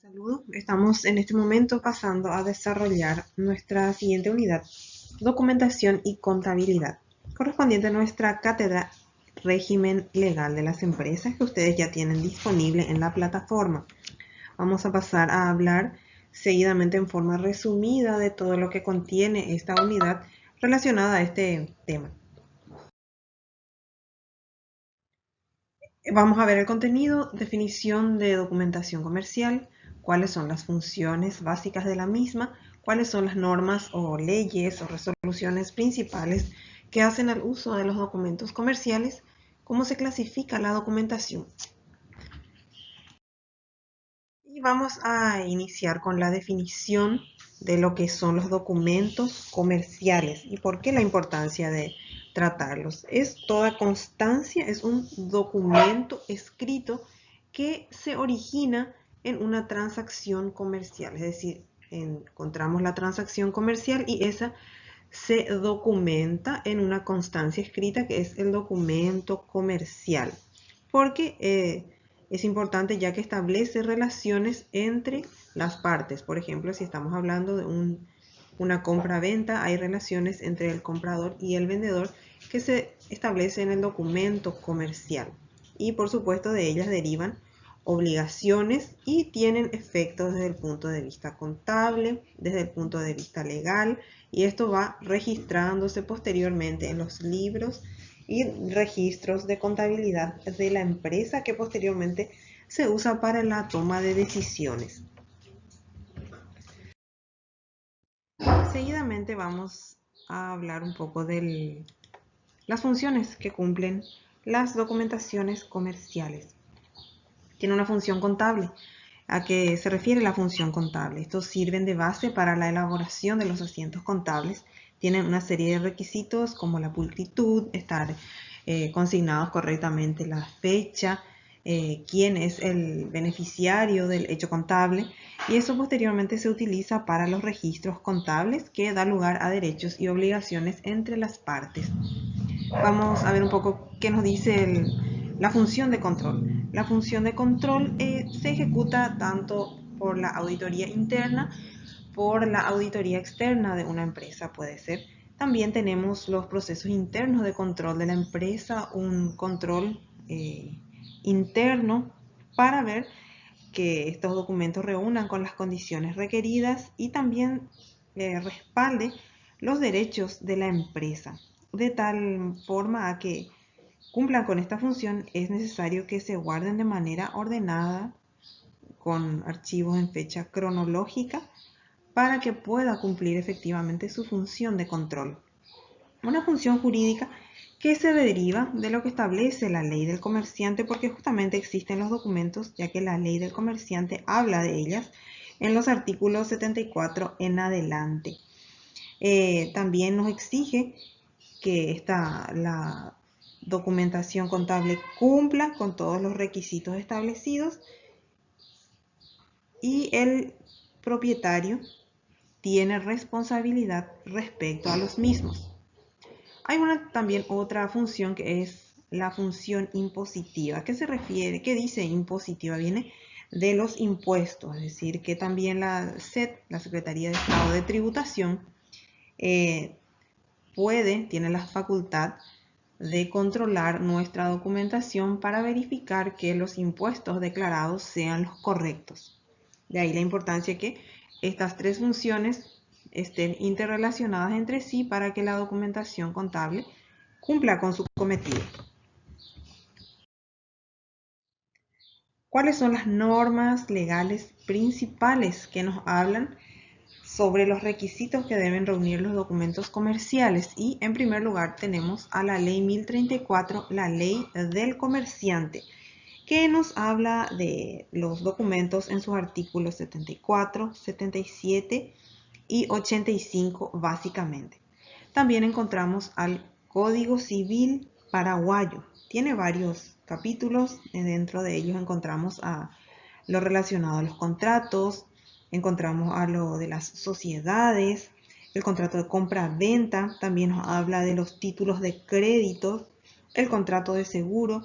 Saludos. Estamos en este momento pasando a desarrollar nuestra siguiente unidad, documentación y contabilidad, correspondiente a nuestra cátedra régimen legal de las empresas que ustedes ya tienen disponible en la plataforma. Vamos a pasar a hablar seguidamente en forma resumida de todo lo que contiene esta unidad relacionada a este tema. Vamos a ver el contenido, definición de documentación comercial, cuáles son las funciones básicas de la misma, cuáles son las normas o leyes o resoluciones principales que hacen al uso de los documentos comerciales, cómo se clasifica la documentación. Y vamos a iniciar con la definición de lo que son los documentos comerciales y por qué la importancia de tratarlos. Es toda constancia, es un documento escrito que se origina en una transacción comercial, es decir, encontramos la transacción comercial y esa se documenta en una constancia escrita que es el documento comercial, porque es importante ya que establece relaciones entre las partes. Por ejemplo, si estamos hablando de una compra-venta, hay relaciones entre el comprador y el vendedor que se establece en el documento comercial. Y por supuesto de ellas derivan obligaciones y tienen efectos desde el punto de vista contable, desde el punto de vista legal, y esto va registrándose posteriormente en los libros y registros de contabilidad de la empresa que posteriormente se usa para la toma de decisiones. Seguidamente vamos a hablar un poco de las funciones que cumplen las documentaciones comerciales. Tiene una función contable. ¿A qué se refiere la función contable? Estos sirven de base para la elaboración de los asientos contables. Tienen una serie de requisitos como la pulcritud, estar consignados correctamente la fecha, quién es el beneficiario del hecho contable, y eso posteriormente se utiliza para los registros contables que da lugar a derechos y obligaciones entre las partes. Vamos a ver un poco qué nos dice la función de control. La función de control se ejecuta tanto por la auditoría interna, por la auditoría externa de una empresa, puede ser. También tenemos los procesos internos de control de la empresa, un control interno para ver que estos documentos reúnan con las condiciones requeridas y también respalde los derechos de la empresa. De tal forma a que cumplan con esta función es necesario que se guarden de manera ordenada con archivos en fecha cronológica para que pueda cumplir efectivamente su función de control. Una función jurídica que se deriva de lo que establece la ley del comerciante, porque justamente existen los documentos, ya que la ley del comerciante habla de ellas en los artículos 74 en adelante. También nos exige que la documentación contable cumpla con todos los requisitos establecidos y el propietario tiene responsabilidad respecto a los mismos. Hay también otra función que es la función impositiva. ¿Qué se refiere? ¿Qué dice impositiva? Viene de los impuestos, es decir, que también la SET, la Secretaría de Estado de Tributación, tiene la facultad de controlar nuestra documentación para verificar que los impuestos declarados sean los correctos. De ahí la importancia que estas tres funciones estén interrelacionadas entre sí para que la documentación contable cumpla con su cometido. ¿Cuáles son las normas legales principales que nos hablan sobre los requisitos que deben reunir los documentos comerciales? Y en primer lugar tenemos a la ley 1034, la ley del comerciante, que nos habla de los documentos en sus artículos 74, 77 y 85 básicamente. También encontramos al Código Civil paraguayo. Tiene varios capítulos, dentro de ellos encontramos a lo relacionado a los contratos, encontramos a lo de las sociedades, el contrato de compra-venta, también nos habla de los títulos de crédito, el contrato de seguro,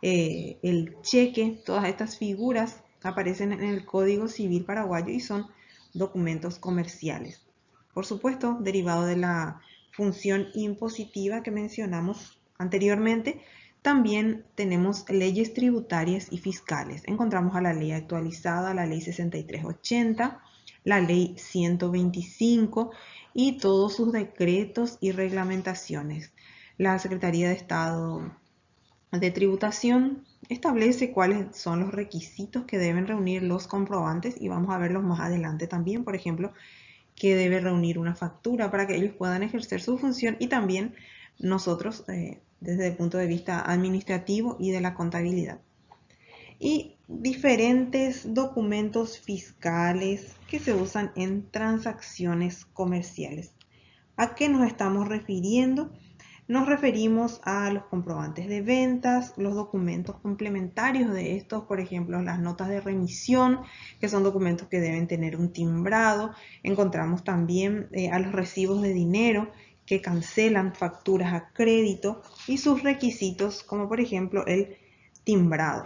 el cheque, todas estas figuras aparecen en el Código Civil paraguayo y son documentos comerciales. Por supuesto, derivado de la función impositiva que mencionamos anteriormente, también tenemos leyes tributarias y fiscales. Encontramos a la ley actualizada, la ley 6380, la ley 125 y todos sus decretos y reglamentaciones. La Secretaría de Estado de Tributación establece cuáles son los requisitos que deben reunir los comprobantes y vamos a verlos más adelante también. Por ejemplo, que debe reunir una factura para que ellos puedan ejercer su función y también nosotros desde el punto de vista administrativo y de la contabilidad. Y diferentes documentos fiscales que se usan en transacciones comerciales. ¿A qué nos estamos refiriendo? Nos referimos a los comprobantes de ventas, los documentos complementarios de estos, por ejemplo, las notas de remisión, que son documentos que deben tener un timbrado. Encontramos también a los recibos de dinero que cancelan facturas a crédito y sus requisitos, como por ejemplo el timbrado.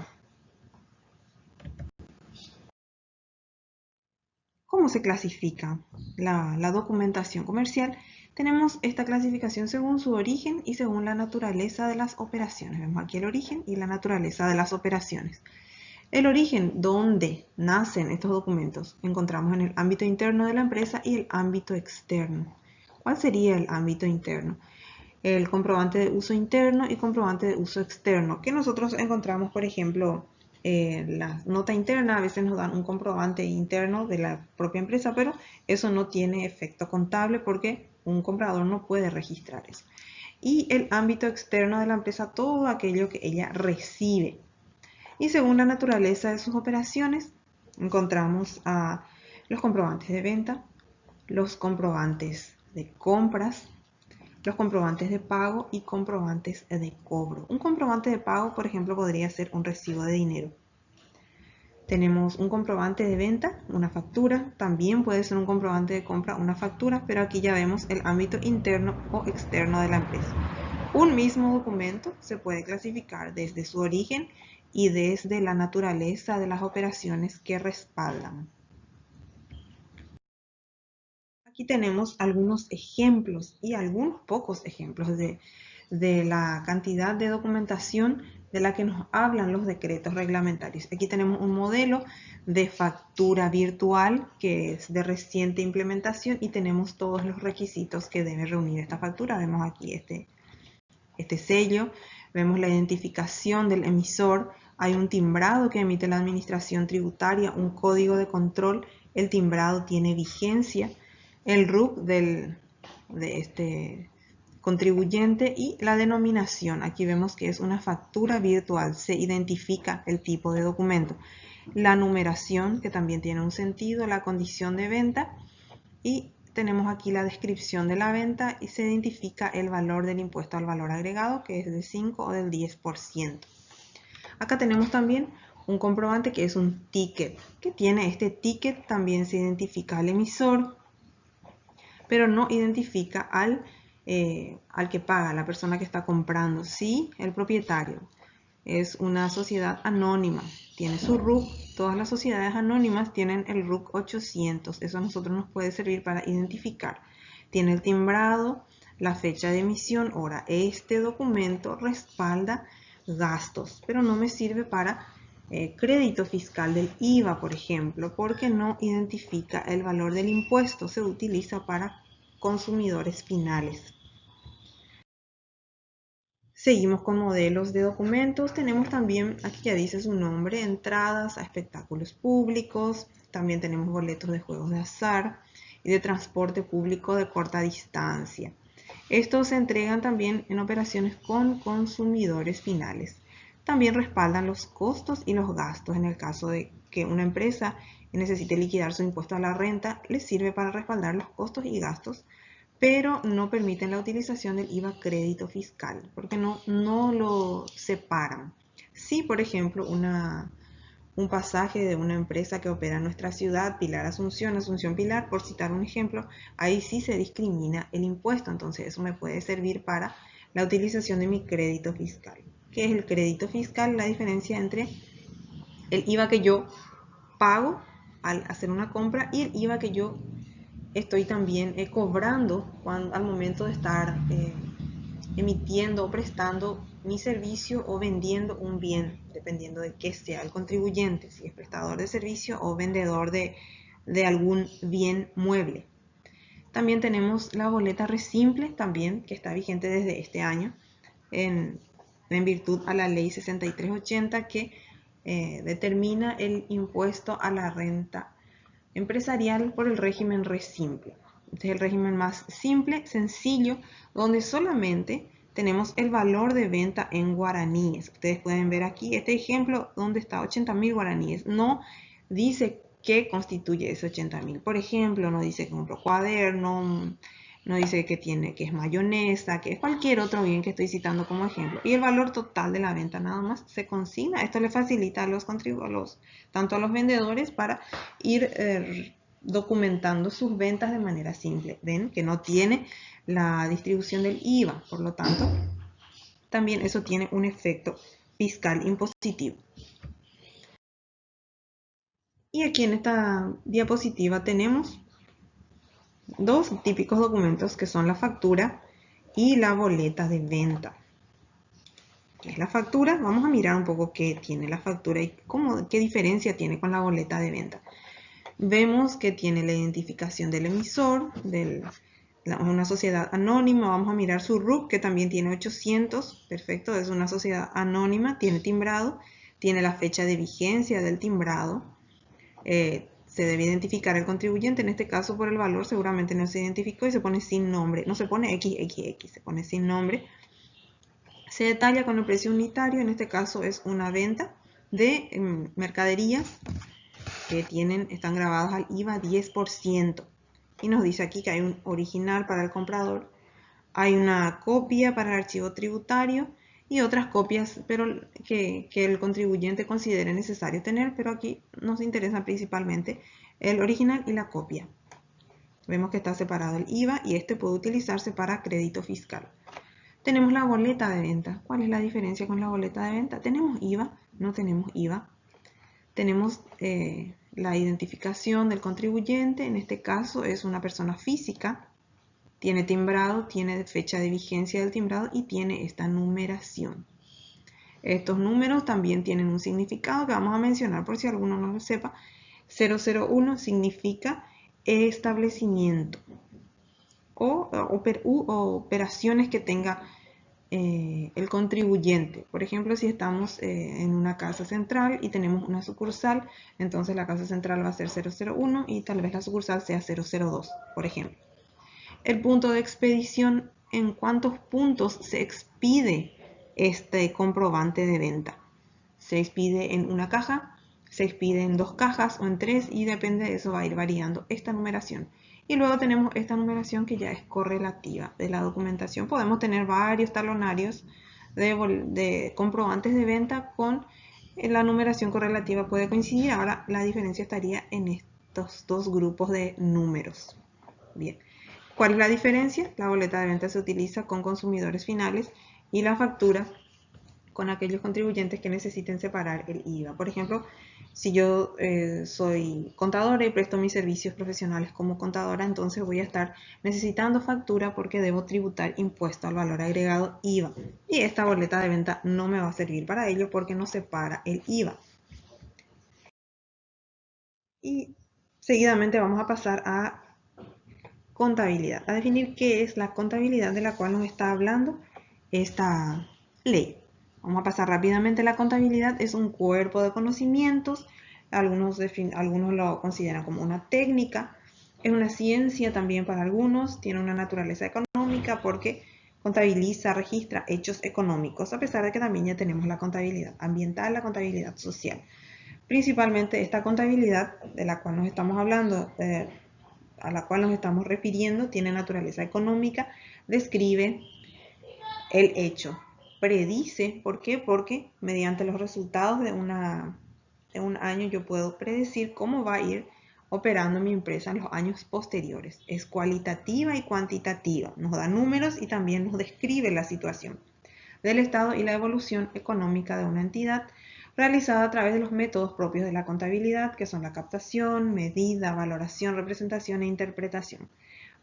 ¿Cómo se clasifica la documentación comercial? Tenemos esta clasificación según su origen y según la naturaleza de las operaciones. Vemos aquí el origen y la naturaleza de las operaciones. El origen, donde nacen estos documentos, encontramos en el ámbito interno de la empresa y el ámbito externo. ¿Cuál sería el ámbito interno? El comprobante de uso interno y comprobante de uso externo, que nosotros encontramos, por ejemplo, la nota interna. A veces nos dan un comprobante interno de la propia empresa, pero eso no tiene efecto contable porque un comprador no puede registrar eso. Y el ámbito externo de la empresa, todo aquello que ella recibe. Y según la naturaleza de sus operaciones, encontramos a los comprobantes de venta, los comprobantes de compras, los comprobantes de pago y comprobantes de cobro. Un comprobante de pago, por ejemplo, podría ser un recibo de dinero. Tenemos un comprobante de venta, una factura, también puede ser un comprobante de compra, una factura, pero aquí ya vemos el ámbito interno o externo de la empresa. Un mismo documento se puede clasificar desde su origen y desde la naturaleza de las operaciones que respaldan. Aquí tenemos algunos ejemplos y algunos pocos ejemplos de la cantidad de documentación de la que nos hablan los decretos reglamentarios. Aquí tenemos un modelo de factura virtual que es de reciente implementación y tenemos todos los requisitos que debe reunir esta factura. Vemos aquí este sello, vemos la identificación del emisor, hay un timbrado que emite la administración tributaria, un código de control, el timbrado tiene vigencia, el RUC de este contribuyente y la denominación. Aquí vemos que es una factura virtual, se identifica el tipo de documento. La numeración, que también tiene un sentido, la condición de venta y tenemos aquí la descripción de la venta y se identifica el valor del impuesto al valor agregado, que es del 5 o del 10%. Acá tenemos también un comprobante que es un ticket, que tiene este ticket, también se identifica al emisor, pero no identifica al que paga, la persona que está comprando, sí, el propietario. Es una sociedad anónima, tiene su RUC, todas las sociedades anónimas tienen el RUC 800, eso a nosotros nos puede servir para identificar. Tiene el timbrado, la fecha de emisión. Ahora, este documento respalda gastos, pero no me sirve para crédito fiscal del IVA, por ejemplo, porque no identifica el valor del impuesto, se utiliza para consumidores finales. Seguimos con modelos de documentos. Tenemos también, aquí ya dice su nombre, entradas a espectáculos públicos. También tenemos boletos de juegos de azar y de transporte público de corta distancia. Estos se entregan también en operaciones con consumidores finales. También respaldan los costos y los gastos. En el caso de que una empresa necesite liquidar su impuesto a la renta, les sirve para respaldar los costos y gastos, pero no permiten la utilización del IVA crédito fiscal, porque no lo separan. Si, por ejemplo, un pasaje de una empresa que opera en nuestra ciudad, Pilar Asunción, Asunción Pilar, por citar un ejemplo, ahí sí se discrimina el impuesto, entonces eso me puede servir para la utilización de mi crédito fiscal. ¿Qué es el crédito fiscal? La diferencia entre el IVA que yo pago al hacer una compra y el IVA que yo estoy también cobrando al momento de estar emitiendo o prestando mi servicio o vendiendo un bien, dependiendo de qué sea el contribuyente, si es prestador de servicio o vendedor de algún bien mueble. También tenemos la boleta Resimple, también, que está vigente desde este año, en virtud a la ley 6380, que determina el impuesto a la renta empresarial por el régimen Resimple. Este es el régimen más simple, sencillo, donde solamente tenemos el valor de venta en guaraníes. Ustedes pueden ver aquí este ejemplo donde está 80.000 guaraníes. No dice qué constituye ese 80.000. Por ejemplo, no dice que compró cuaderno, no dice que es mayonesa, que es cualquier otro bien que estoy citando como ejemplo. Y el valor total de la venta nada más se consigna. Esto le facilita a tanto a los vendedores para ir documentando sus ventas de manera simple. Ven que no tiene la distribución del IVA, por lo tanto, también eso tiene un efecto fiscal impositivo. Y aquí en esta diapositiva tenemos dos típicos documentos que son la factura y la boleta de venta. ¿Qué es la factura? Vamos a mirar un poco qué tiene la factura y qué diferencia tiene con la boleta de venta. Vemos que tiene la identificación del emisor, una sociedad anónima. Vamos a mirar su RUC, que también tiene 800. Perfecto, es una sociedad anónima, tiene timbrado, tiene la fecha de vigencia del timbrado. Se debe identificar el contribuyente, en este caso por el valor seguramente no se identificó y se pone sin nombre, no se pone XXX, se pone sin nombre. Se detalla con el precio unitario, en este caso es una venta de mercaderías que están grabadas al IVA 10%. Y nos dice aquí que hay un original para el comprador, hay una copia para el archivo tributario y otras copias pero que el contribuyente considere necesario tener, pero aquí nos interesa principalmente el original y la copia. Vemos que está separado el IVA y este puede utilizarse para crédito fiscal. Tenemos la boleta de venta. ¿Cuál es la diferencia con la boleta de venta? ¿Tenemos IVA? No tenemos IVA. Tenemos la identificación del contribuyente, en este caso es una persona física, tiene timbrado, tiene fecha de vigencia del timbrado y tiene esta numeración. Estos números también tienen un significado que vamos a mencionar por si alguno no lo sepa. 001 significa establecimiento o operaciones que tenga el contribuyente. Por ejemplo, si estamos en una casa central y tenemos una sucursal, entonces la casa central va a ser 001 y tal vez la sucursal sea 002, por ejemplo. El punto de expedición, ¿en cuántos puntos se expide este comprobante de venta? Se expide en una caja, se expide en 2 cajas o en 3 y depende de eso va a ir variando esta numeración. Y luego tenemos esta numeración que ya es correlativa de la documentación. Podemos tener varios talonarios de comprobantes de venta con la numeración correlativa puede coincidir. Ahora la diferencia estaría en estos dos grupos de números. Bien, ¿cuál es la diferencia? La boleta de venta se utiliza con consumidores finales y la factura con aquellos contribuyentes que necesiten separar el IVA. Por ejemplo, si yo soy contadora y presto mis servicios profesionales como contadora, entonces voy a estar necesitando factura porque debo tributar impuesto al valor agregado IVA. Y esta boleta de venta no me va a servir para ello porque no separa el IVA. Y seguidamente vamos a pasar a contabilidad, a definir qué es la contabilidad de la cual nos está hablando esta ley. Vamos a pasar rápidamente. La contabilidad es un cuerpo de conocimientos, algunos lo consideran como una técnica, es una ciencia también para algunos, tiene una naturaleza económica porque contabiliza, registra hechos económicos, a pesar de que también ya tenemos la contabilidad ambiental, la contabilidad social. Principalmente esta contabilidad de la cual nos estamos hablando, a la cual nos estamos refiriendo, tiene naturaleza económica, describe el hecho, predice. ¿Por qué? Porque mediante los resultados de un año yo puedo predecir cómo va a ir operando mi empresa en los años posteriores. Es cualitativa y cuantitativa, nos da números y también nos describe la situación del estado y la evolución económica de una entidad realizada a través de los métodos propios de la contabilidad, que son la captación, medida, valoración, representación e interpretación,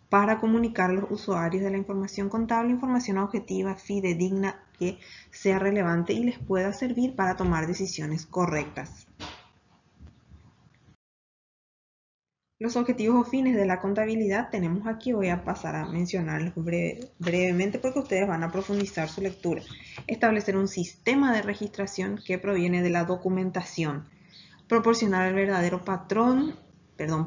para comunicar a los usuarios de la información contable información objetiva, fidedigna, que sea relevante y les pueda servir para tomar decisiones correctas. Los objetivos o fines de la contabilidad tenemos aquí, voy a pasar a mencionarlos brevemente porque ustedes van a profundizar su lectura. Establecer un sistema de registración que proviene de la documentación, proporcionar el verdadero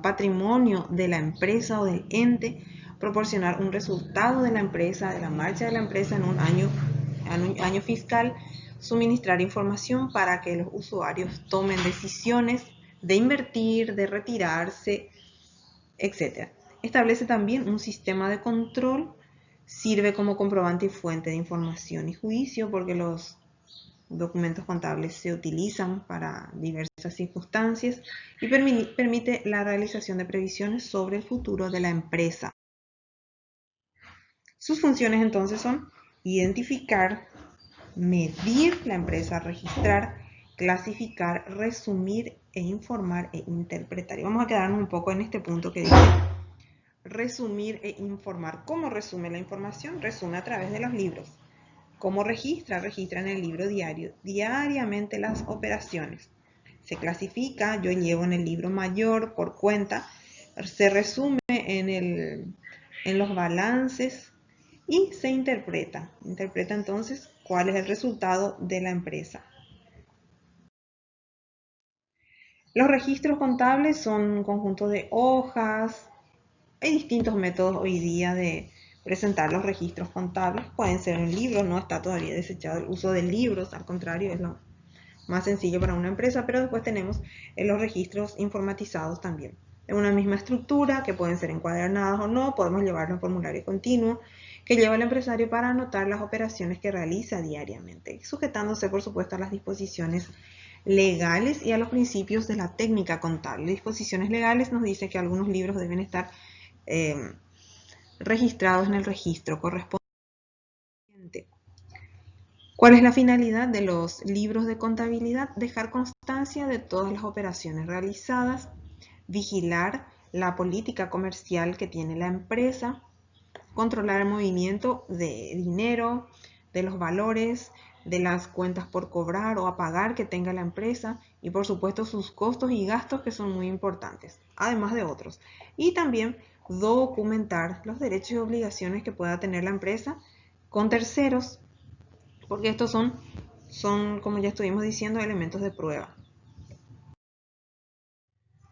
patrimonio de la empresa o del ente, proporcionar un resultado de la empresa, de la marcha de la empresa en un año fiscal, suministrar información para que los usuarios tomen decisiones de invertir, de retirarse, etc. Establece también un sistema de control, sirve como comprobante y fuente de información y juicio porque los documentos contables se utilizan para diversas circunstancias y permite la realización de previsiones sobre el futuro de la empresa. Sus funciones entonces son identificar, medir la empresa, registrar, clasificar, resumir e informar e interpretar. Y vamos a quedarnos un poco en este punto que dice resumir e informar. ¿Cómo resume la información? Resume a través de los libros. ¿Cómo registra? Registra en el libro diario, diariamente las operaciones. Se clasifica, yo llevo en el libro mayor por cuenta, se resume en los balances y se interpreta. Interpreta entonces cuál es el resultado de la empresa. Los registros contables son un conjunto de hojas. Hay distintos métodos hoy día de presentar los registros contables. Pueden ser en libros, no está todavía desechado el uso de libros, al contrario, es lo más sencillo para una empresa, pero después tenemos los registros informatizados también. En una misma estructura, que pueden ser encuadernados o no, podemos llevarlo en formulario continuo, que lleva el empresario para anotar las operaciones que realiza diariamente, sujetándose por supuesto a las disposiciones legales y a los principios de la técnica contable. Disposiciones legales nos dice que algunos libros deben estar registrados en el registro correspondiente. ¿Cuál es la finalidad de los libros de contabilidad? Dejar constancia de todas las operaciones realizadas, vigilar la política comercial que tiene la empresa, controlar el movimiento de dinero, de los valores, de las cuentas por cobrar o a pagar que tenga la empresa y por supuesto sus costos y gastos que son muy importantes, además de otros. Y también documentar los derechos y obligaciones que pueda tener la empresa con terceros, porque estos son, como ya estuvimos diciendo, elementos de prueba.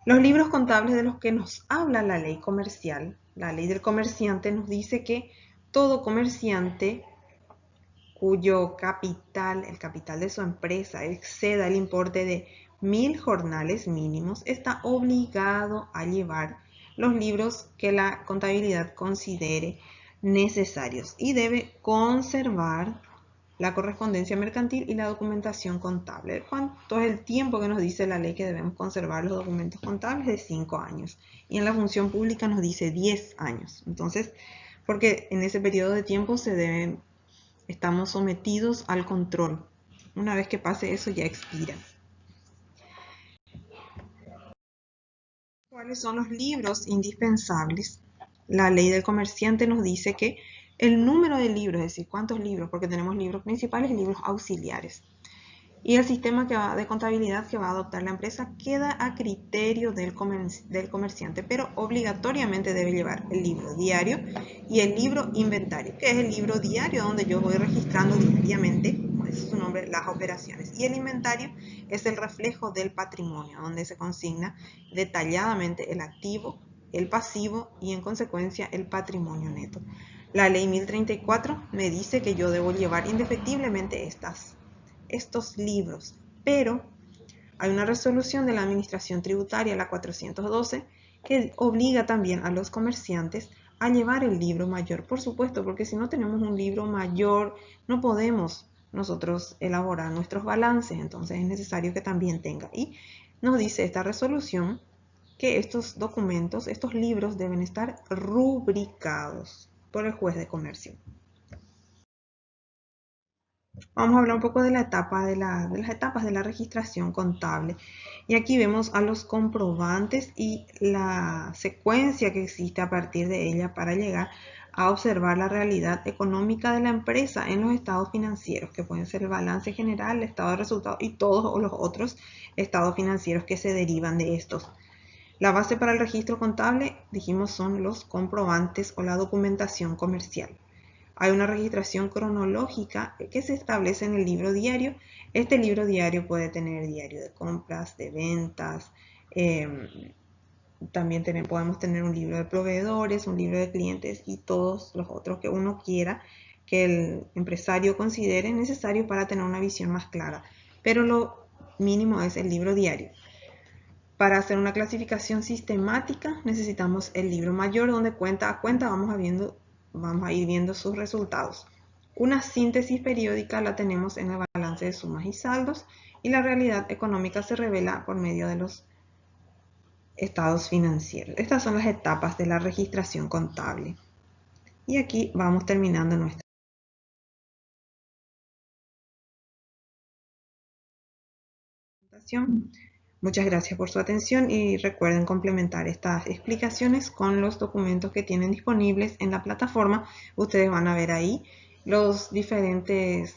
Los libros contables de los que nos habla la ley comercial, la ley del comerciante, nos dice que todo comerciante cuyo capital, el capital de su empresa, exceda el importe de 1000 jornales mínimos, está obligado a llevar los libros que la contabilidad considere necesarios y debe conservar la correspondencia mercantil y la documentación contable. ¿Cuánto es el tiempo que nos dice la ley que debemos conservar los documentos contables? De 5 años. Y en la función pública nos dice 10 años. Entonces, porque en ese periodo de tiempo estamos sometidos al control. Una vez que pase eso ya expira. ¿Cuáles son los libros indispensables? La ley del comerciante nos dice que el número de libros, es decir, cuántos libros, porque tenemos libros principales y libros auxiliares. Y el sistema de contabilidad que va a adoptar la empresa queda a criterio del comerciante, pero obligatoriamente debe llevar el libro diario y el libro inventario, que es el libro diario donde yo voy registrando diariamente, como dice su nombre, las operaciones. Y el inventario es el reflejo del patrimonio, donde se consigna detalladamente el activo, el pasivo y en consecuencia el patrimonio neto. La ley 1034 me dice que yo debo llevar indefectiblemente estos libros, pero hay una resolución de la Administración Tributaria, la 412, que obliga también a los comerciantes a llevar el libro mayor, por supuesto, porque si no tenemos un libro mayor no podemos nosotros elaborar nuestros balances, entonces es necesario que también tenga. Y nos dice esta resolución que estos documentos, estos libros deben estar rubricados por el juez de comercio. Vamos a hablar un poco de la etapa de las etapas de la registración contable. Y aquí vemos a los comprobantes y la secuencia que existe a partir de ella para llegar a observar la realidad económica de la empresa en los estados financieros, que pueden ser el balance general, el estado de resultados y todos los otros estados financieros que se derivan de estos. La base para el registro contable, dijimos, son los comprobantes o la documentación comercial. Hay una registración cronológica que se establece en el libro diario. Este libro diario puede tener diario de compras, de ventas, también podemos tener un libro de proveedores, un libro de clientes y todos los otros que uno quiera que el empresario considere necesario para tener una visión más clara. Pero lo mínimo es el libro diario. Para hacer una clasificación sistemática necesitamos el libro mayor donde cuenta a cuenta vamos a ir viendo sus resultados. Una síntesis periódica la tenemos en el balance de sumas y saldos y la realidad económica se revela por medio de los estados financieros. Estas son las etapas de la registración contable. Y aquí vamos terminando nuestra presentación. Muchas gracias por su atención y recuerden complementar estas explicaciones con los documentos que tienen disponibles en la plataforma. Ustedes van a ver ahí los diferentes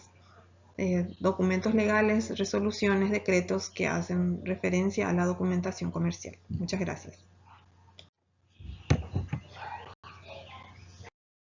documentos legales, resoluciones, decretos que hacen referencia a la documentación comercial. Muchas gracias.